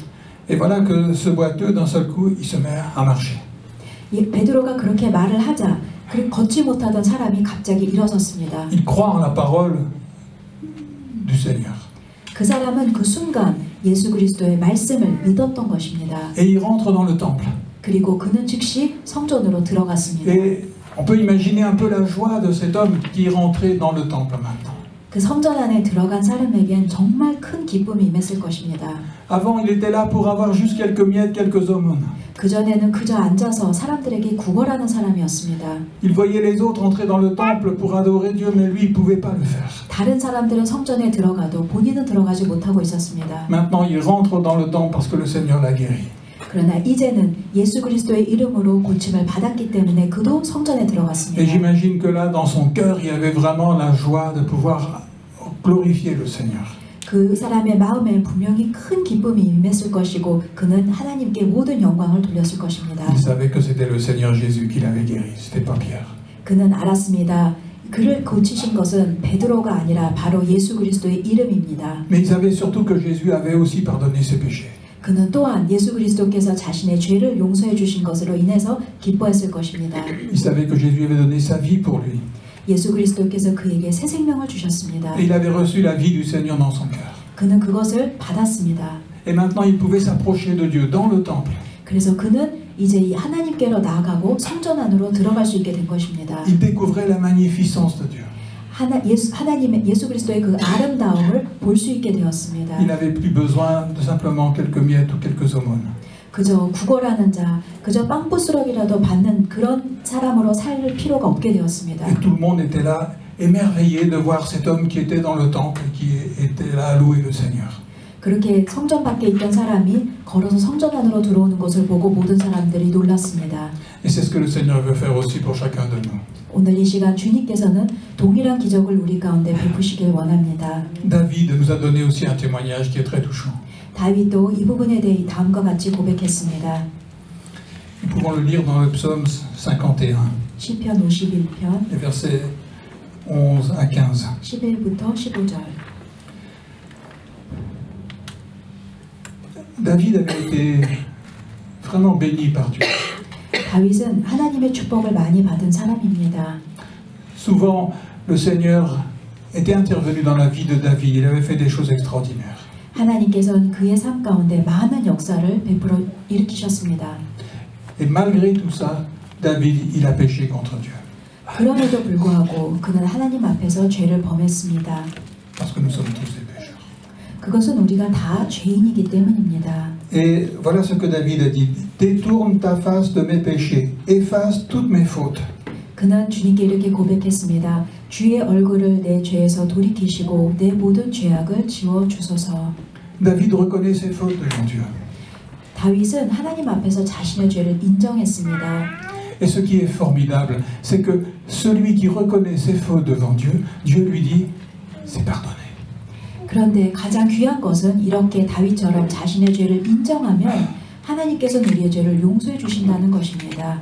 Et voilà que ce boiteux, d'un seul coup, il se met à marcher. 베드로가 그렇게 말을 하자 그 걷지 못하던 사람이 갑자기 일어섰습니다. Il croit en la parole du Seigneur. 그 사람은 그 순간 예수 그리스도의 말씀을 믿었던 것입니다. Et il rentre dans le temple. 그리고 그는 즉시 성전으로 들어갔습니다. Et on peut imaginer un peu la joie de cet homme qui est rentré dans le temple maintenant. 그 성전 안에 들어간 사람에겐 정말 큰 기쁨이 임했을 것입니다. Avant, il était là pour avoir juste quelques miettes, quelques aumônes. 그전에는 그저 앉아서 사람들에게 구걸하는 사람이었습니다. Il voyait les autres entrer dans le temple pour adorer Dieu, mais lui, il ne pouvait pas le faire. 다른 사람들은 성전에 들어가도 본인은 들어가지 못하고 있었습니다. Maintenant, il rentre dans le temple parce que le Seigneur l'a guéri. 그러나 이제는 예수 그리스도의 이름으로 고침을 받았기 때문에 그도 성전에 들어갔습니다. Et j'imagine que là, dans son cœur, il y avait vraiment la joie de pouvoir glorifier le Seigneur. 그 사람의 마음에 분명히 큰 기쁨이 임했을 것이고 그는 하나님께 모든 영광을 돌렸을 것입니다. Il savait que c'était le Seigneur Jésus qui l'avait guéri, c'était pas Pierre. 그는 알았습니다. 그를 고치신 것은 베드로가 아니라 바로 예수 그리스도의 이름입니다. Mais il savait surtout que Jésus avait aussi pardonné ses péchés. 그는 또한 예수 그리스도께서 자신의 죄를 용서해 주신 것으로 인해서 기뻐했을 것입니다. Il savait que Jésus avait donné sa vie pour lui. 예수 그리스도께서 그에게 새 생명을 주셨습니다. Et il avait reçu la vie du Seigneur dans son cœur. 그는 그것을 받았습니다. Et maintenant, il pouvait s'approcher de Dieu dans le temple. 그래서 그는 이제 이 하나님께로 나아가고 성전 안으로 들어갈 수 있게 된 것입니다. Il découvrait la magnificence de Dieu. 하나님의 예수 그리스도의 그 아름다움을 볼 수 있게 되었습니다. Il n'avait plus besoin de simplement quelques miettes ou quelques aumônes. 그저 구걸하는 자, 그저 빵부스러기라도 받는 그런 사람으로 살 필요가 없게 되었습니다. Et tout le monde était là, émerveillé de voir cet homme qui était dans le temple et qui était là à louer le Seigneur. 그렇게 성전 밖에 있던 사람이 걸어서 성전 안으로 들어오는 것을 보고 모든 사람들이 놀랐습니다. Et c'est ce que le Seigneur veut faire aussi pour chacun de nous. 오늘 이 시간 주님께서는 동일한 기적을 우리 가운데 베푸시길 원합니다. David nous a donné aussi un témoignage qui est très touchant. 다윗도 이 부분에 대해 다음과 같이 고백했습니다. Nous pouvons le lire dans le psaume 51, 시편 51편 les versets 11 à 15. 11부터 15절. David avait été vraiment béni par Dieu. 다윗은 하나님의 축복을 많이 받은 사람입니다. Souvent, le Seigneur était intervenu dans la vie de David. Il avait fait des choses extraordinaires. 하나님께서는 그의 삶 가운데 많은 역사를 베풀어 일으키셨습니다. Et malgré tout ça, David, il a péché contre Dieu. 그럼에도 불구하고 그는 하나님 앞에서 죄를 범했습니다. Parce que nous sommes tous des pécheurs. 그것은 우리가 다 죄인이기 때문입니다. Et voilà ce que David a dit. Détourne ta face de mes péchés. Efface toutes mes fautes. 그는 주님께 이렇게 고백했습니다. 주의 얼굴을 내 죄에서 돌이키시고 내 모든 죄악을 지워주소서. David reconnaît ses fautes devant Dieu. 다윗은 하나님 앞에서 자신의 죄를 인정했습니다. Et ce qui est formidable, c'est que celui qui reconnaît ses fautes devant Dieu, Dieu lui dit, c'est pardonné. 그런데 가장 귀한 것은 이렇게 다윗처럼 자신의 죄를 인정하면 하나님께서는 우리의 죄를 용서해 주신다는 것입니다.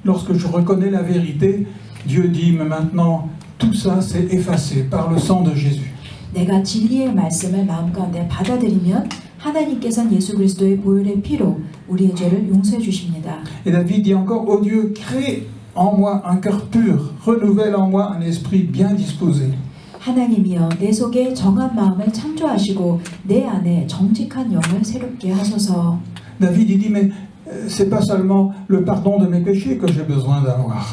Lorsque je reconnais la vérité, Dieu dit, mais maintenant, tout ça c'est effacé par le sang de Jésus. 내가 진리의 말씀을 마음 가운데 받아들이면 하나님께서는 예수 그리스도의 보혈의 피로 우리의 죄를 용서해 주십니다. Et David dit encore, ô Dieu, crée en moi un cœur pur, renouvelle en moi un esprit bien disposé. 하나님이여 내 속에 정한 마음을 창조하시고 내 안에 정직한 영을 새롭게 하소서. David il dit, mais c'est pas seulement le pardon de mes péchés que j'ai besoin d'avoir.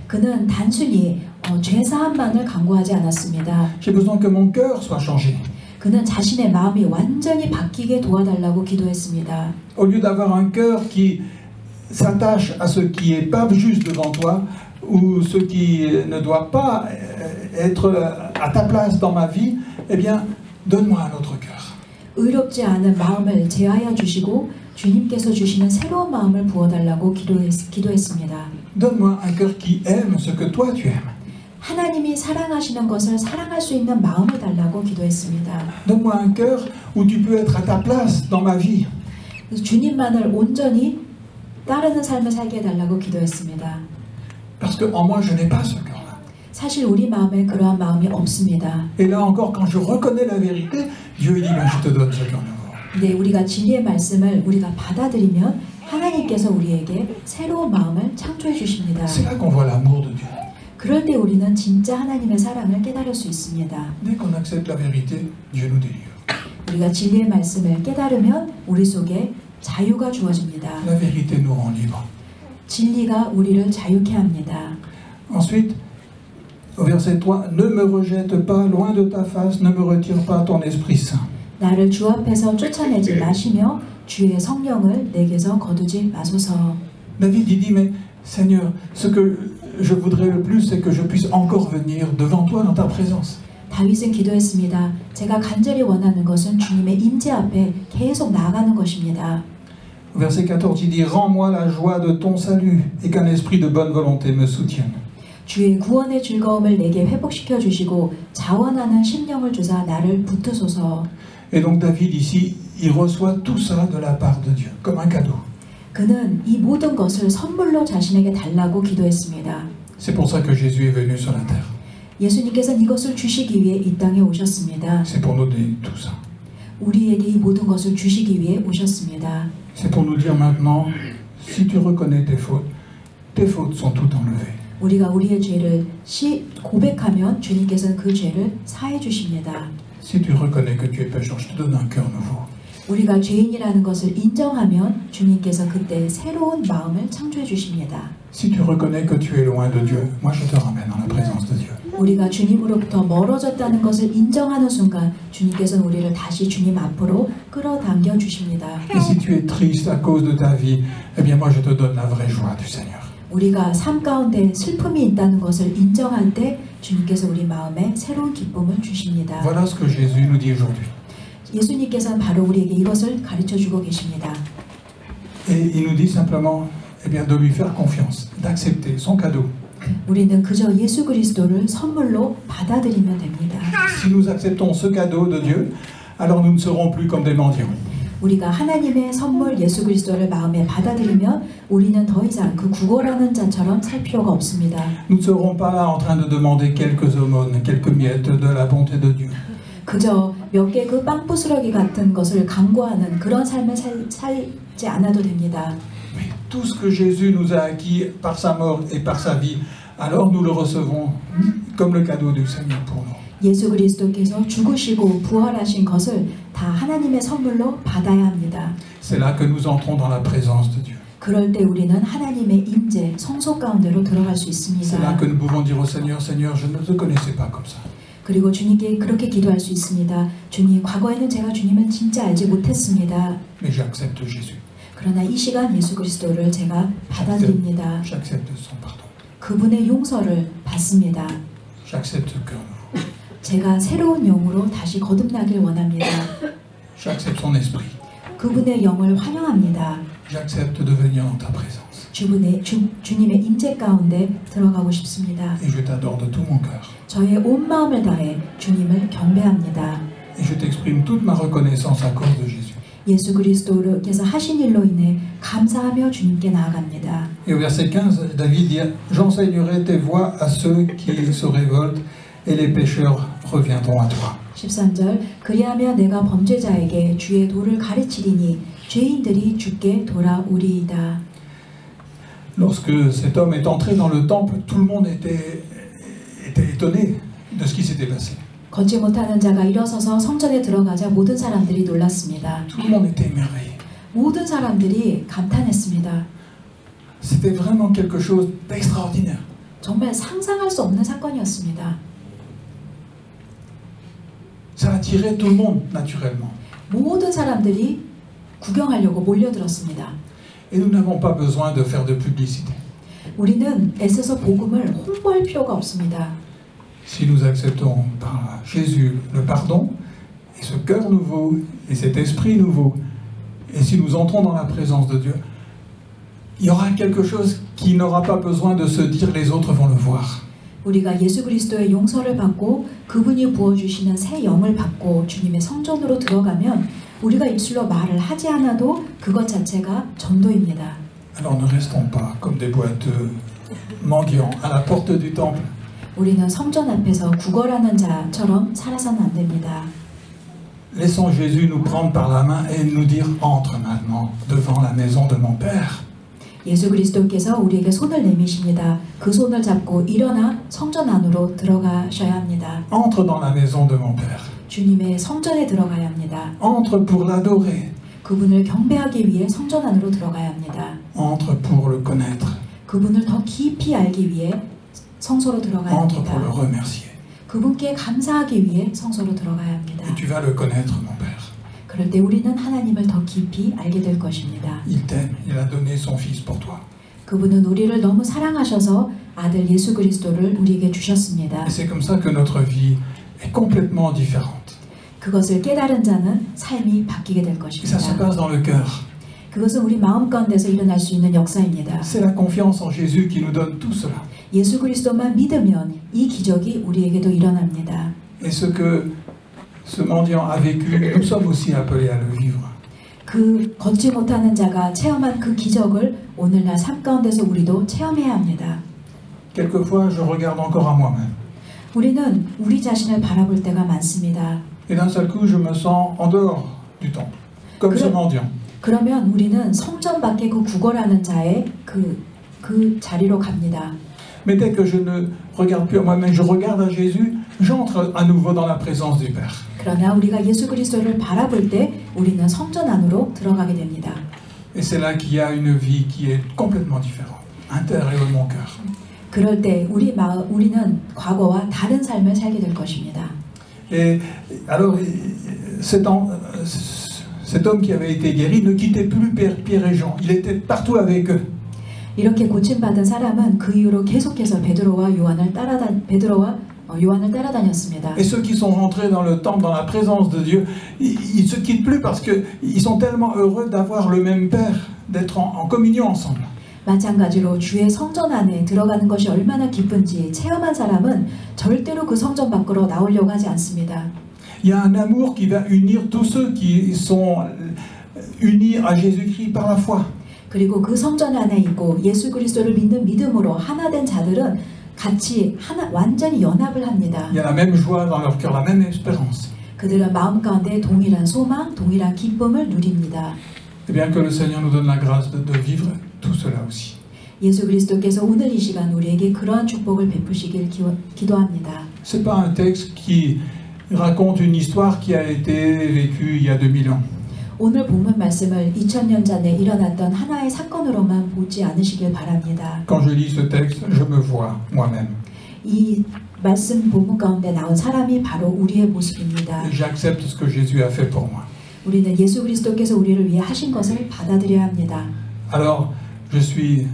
그는 단순히 죄 사함만을 간구하지 않았습니다. J'ai besoin que mon cœur soit changé. 그는 자신의 마음이 완전히 바뀌게 도와달라고 기도했습니다. Au lieu d'avoir un cœur qui s'attache à ce qui est pas juste devant toi, ou ce qui ne doit pas être à ta place dans ma vie, eh bien, donne-moi un autre cœur. 의롭지 않은 마음을 제하여 주시고 주님께서 주시는 새로운 마음을 부어달라고 기도했습니다. Donne-moi un cœur qui aime ce que toi tu aimes. 하나님이 사랑하시는 것을 사랑할 수 있는 마음을 달라고 기도했습니다. Donne-moi un cœur où tu peux être à ta place dans ma vie. 주님만을 온전히 따르는 삶을 살게 해달라고 기도했습니다. Parce qu'en moi, je n'ai pas ce cœur-là. 사실 우리 마음에 그러한 마음이 없습니다. Et là encore, quand je reconnais la vérité, Dieu dit, ben, je te donne ce cœur nouveau. 근데 우리가 진리의 말씀을 우리가 받아들이면 하나님께서 우리에게 새로운 마음을 창조해 주십니다. C'est là qu'on voit l'amour de Dieu. 그럴 때 우리는 진짜 하나님의 사랑을 깨달을 수 있습니다. Dès qu'on accepte la vérité, Dieu nous délivre. 우리가 진리의 말씀을 깨달으면 우리 속에 자유가 주어집니다. La vérité nous rend libres. 진리가 우리를 자유케 합니다. Ensuite, au verset 3, ne me rejette pas loin de ta face, ne me retire pas ton Esprit Saint. 나를 주 앞에서 쫓아내지 마시며 주의 성령을 내게서 거두지 마소서. David il dit, mais Seigneur, ce que je voudrais le plus, c'est que je puisse encore venir devant toi dans ta présence. 다윗은 기도했습니다. 제가 간절히 원하는 것은 주님의 임재 앞에 계속 나아가는 것입니다. Verset 14, il dit, rends-moi la joie de ton salut et qu'un esprit de bonne volonté me soutienne. 주의 구원의 즐거움을 내게 회복시켜 주시고 자원하는 심령을 주사 나를 붙드소서. Et donc David ici, il reçoit tout ça de la part de Dieu, comme un cadeau. 그는 이 모든 것을 선물로 자신에게 달라고 기도했습니다. C'est pour ça que Jésus est venu sur la terre. 예수님께서는 이것을 주시기 위해 이 땅에 오셨습니다. C'est pour nous donner tout ça. 우리에게 이 모든 것을 주시기 위해 오셨습니다. C'est pour nous dire maintenant, si tu reconnais tes fautes sont toutes enlevées. 우리가 우리의 죄를 고백하면 주님께서는 그 죄를 사해 주십니다. Si tu reconnais que tu es pécheur, je te donne un cœur nouveau. 우리가 죄인이라는 것을 인정하면 주님께서 그때 새로운 마음을 창조해 주십니다. Si tu reconnais que tu es loin de Dieu, moi je te ramène dans la présence de Dieu. 우리가 주님으로부터 멀어졌다는 것을 인정하는 순간 주님께서는 우리를 다시 주님 앞으로 끌어당겨 주십니다. Et si tu es triste à cause de ta vie, eh bien moi je te donne la vraie joie du Seigneur. 우리가 삶 가운데 슬픔이 있다는 것을 인정할 때 주님께서 우리 마음에 새로운 기쁨을 주십니다. Voilà ce que Jésus nous dit aujourd'hui. 예수님께서는 바로 우리에게 이것을 가르쳐주고 계십니다. Et il nous dit simplement eh bien, de lui faire confiance, d'accepter son cadeau. 우리는 그저 예수 그리스도를 선물로 받아들이면 됩니다. Si nous acceptons ce cadeau de Dieu, alors nous ne serons plus comme des mendiants. 우리가 하나님의 선물 예수 그리스도를 마음에 받아들이면 우리는 더 이상 그 구걸하는 자처럼 살 필요가 없습니다. Nous ne serons pas là en train de demander quelques aumônes, quelques miettes de la bonté de Dieu. 그저 몇 개 그 빵부스러기 같은 것을 강구하는 그런 삶을 살지 않아도 됩니다. Mais tout ce que Jésus nous a acquis par sa mort et par sa vie, alors nous le recevons comme le cadeau du Seigneur pour nous. 예수 그리스도께서 죽으시고 부활하신 것을 다 하나님의 선물로 받아야 합니다. C'est là que nous entrons dans la présence de Dieu. 그럴 때 우리는 하나님의 임재, 성소 가운데로 들어갈 수 C'est là 있습니다. que nous pouvons dire au Seigneur, Seigneur, je ne te connaissais pas comme ça. 그리고 주님께 그렇게 기도할 수 있습니다. 주님, 과거에는 제가 주님을 진짜 알지 못했습니다. Mais j'accepte Jésus. 그러나 이 시간 예수 그리스도를 제가 받아들입니다. J'accepte son pardon. 그분의 용서를 받습니다. J'accepte ce cœur nouveau. 제가 새로운 영으로 다시 거듭나길 원합니다. J'accepte son esprit. 그분의 영을 환영합니다. J'accepte de venir dans ta présence. 주님의 임재 가운데 들어가고 싶습니다. Et je t'adore de tout mon cœur. 저의 온 마음을 다해 주님을 경배합니다. Et je t'exprime toute ma reconnaissance à cause de Jésus. 예수 그리스도께서 하신 일로 인해 감사하며 주님께 나아갑니다. Et au verset 15, David dit « J'enseignerai tes voies à ceux qui se révoltent et les pécheurs reviendront à toi. » 13절 그리하며 내가 범죄자에게 주의 도를 가르치리니 죄인들이 주께 돌아오리이다. Lorsque cet homme est entré dans le temple, tout le monde était étonné de ce qui s'était passé. 걷지 못하는 자가 일어서서 성전에 들어가자 모든 사람들이 놀랐습니다. Tout le monde était émerveillé. 모든 사람들이 감탄했습니다. C'était vraiment quelque chose d'extraordinaire. 정말 상상할 수 없는 사건이었습니다. Ça attirait tout le monde naturellement. 모든 사람들이 구경하려고 몰려들었습니다. Et nous n'avons pas besoin de faire de publicité. 우리는 애써서 복음을 홍보할 필요가 없습니다. Si nous acceptons par Jésus le pardon, et ce cœur nouveau, et cet esprit nouveau, et si nous entrons dans la présence de Dieu, il y aura quelque chose qui n'aura pas besoin de se dire, les autres vont le voir. 우리가 예수 그리스도의 용서를 받고 그분이 부어주시는 새 영을 받고 주님의 성전으로 들어가면 우리가 입술로 말을 하지 않아도 그것 자체가 전도입니다. Alors ne restons pas comme des boiteux mendiants à la porte du temple. 우리는 성전 앞에서 구걸하는 자처럼 살아서는 안 됩니다. Laissons Jésus nous prendre par la main et nous dire entre maintenant devant la maison de mon Père. 예수 그리스도께서 우리에게 손을 내미십니다. 그 손을 잡고 일어나 성전 안으로 들어가셔야 합니다. Entre dans la maison de mon Père. 주님의 성전에 들어가야 합니다. Entre pour l'adorer. 그분을 경배하기 위해 성전 안으로 들어가야 합니다. Entre pour le connaître. 그분을 더 깊이 알기 위해 성소로 들어가야 Entre 합니다. pour le remercier. 그분께 감사하기 위해 성소로 들어가야 합니다. Et tu vas le connaître, mon Père. 그럴 때 우리는 하나님을 더 깊이 알게 될 것입니다. Il t'aime, il a donné son Fils pour toi. 그분은 우리를 너무 사랑하셔서 아들 예수 그리스도를 우리에게 주셨습니다. Et c'est comme ça que notre vie est complètement différente. 그것을 깨달은 자는 삶이 바뀌게 될 Et ça se 것입니다. passe dans le cœur. 그것은 우리 마음 가운데서 일어날 수 있는 역사입니다. C'est la confiance en Jésus qui nous donne tout cela. 예수 그리스도만 믿으면 이 기적이 우리에게도 일어납니다. Et ce que ce mendiant a vécu, nous sommes aussi appelés à le vivre. 그 걷지 못하는 자가 체험한 그 기적을 오늘날 삶 가운데서 우리도 체험해야 합니다. quelquefois je regarde encore à moi-même. 우리는 우리 자신을 바라볼 때가 많습니다. Et d'un seul coup, je me sens en dehors du temple, comme ce mendiant. 그러면 우리는 성전 밖에 그 구걸하는 자의 그 자리로 갑니다. Mais dès que je ne regarde plus à moi-même, je regarde à Jésus, j'entre à nouveau dans la présence du Père. 그러나 우리가 예수 그리스도를 바라볼 때 우리는 성전 안으로 들어가게 됩니다. Et c'est là qu'il y a une vie qui est complètement différente, intérieure de mon cœur. 그럴 때 우리는 과거와 다른 삶을 살게 될 것입니다. Et alors, cet homme qui avait été guéri ne quittait plus Pierre et Jean. Il était partout avec eux. 이렇게 고침받은 사람은 그 이후로 계속해서 베드로와 요한을 따라다녔습니다. Et ceux qui sont rentrés dans le temple, dans la présence de Dieu, ils ne se quittent plus parce qu'ils sont tellement heureux d'avoir le même Père, d'être en communion ensemble. 마찬가지로 주의 성전 안에 들어가는 것이 얼마나 기쁜지 체험한 사람은 절대로 그 성전 밖으로 나오려고 하지 않습니다. Il y a un amour qui va unir tous ceux qui sont unis à Jésus-Christ par la foi. 그리고 그 성전 안에 있고 예수 그리스도를 믿는 믿음으로 하나 된 자들은 같이 완전히 연합을 합니다. Il y a la même joie dans leur cœur, la même espérance. 그들은 마음 가운데 동일한 소망, 동일한 기쁨을 누립니다. Et bien que le Seigneur nous donne la grâce de vivre tout cela aussi. 예수 그리스도께서 오늘 이 시간 우리에게 그러한 축복을 베푸시길 기도합니다. C'est pas un texte qui raconte une histoire qui a été vécue il y a 2000 ans. 오늘 본문 말씀을 2000년 전에 일어났던 하나의 사건으로만 보지 않으시길 바랍니다. Quand je lis ce texte, je me vois moi-même. 이 말씀 본문 가운데 나온 사람이 바로 우리의 모습입니다. Et j'accepte ce que Jésus a fait pour moi. 우리는 예수 그리스도께서 우리를 위해 하신 것을 받아들여야 합니다. Alors, je suis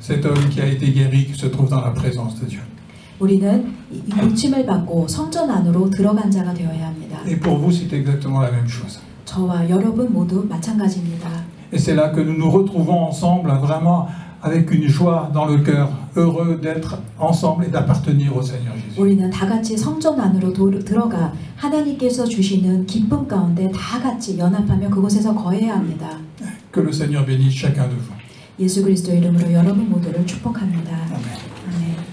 cet homme qui a été guéri, qui se trouve dans la présence de Dieu. 우리는 이 고침을 받고 성전 안으로 들어간 자가 되어야 합니다. Et pour vous, c'est exactement la même chose. 저와 여러분 모두 마찬가지입니다. Et c'est là que nous nous retrouvons ensemble, vraiment avec une joie dans le cœur, heureux d'être ensemble et d'appartenir au Seigneur Jésus. 우리는 다 같이 성전 안으로 들어가 하나님께서 주시는 기쁨 가운데 다 같이 연합하며 그곳에서 거해야 합니다. Que le Seigneur bénisse chacun de vous. 예수 그리스도 이름으로 여러분 모두를 축복합니다. Amen. 아멘.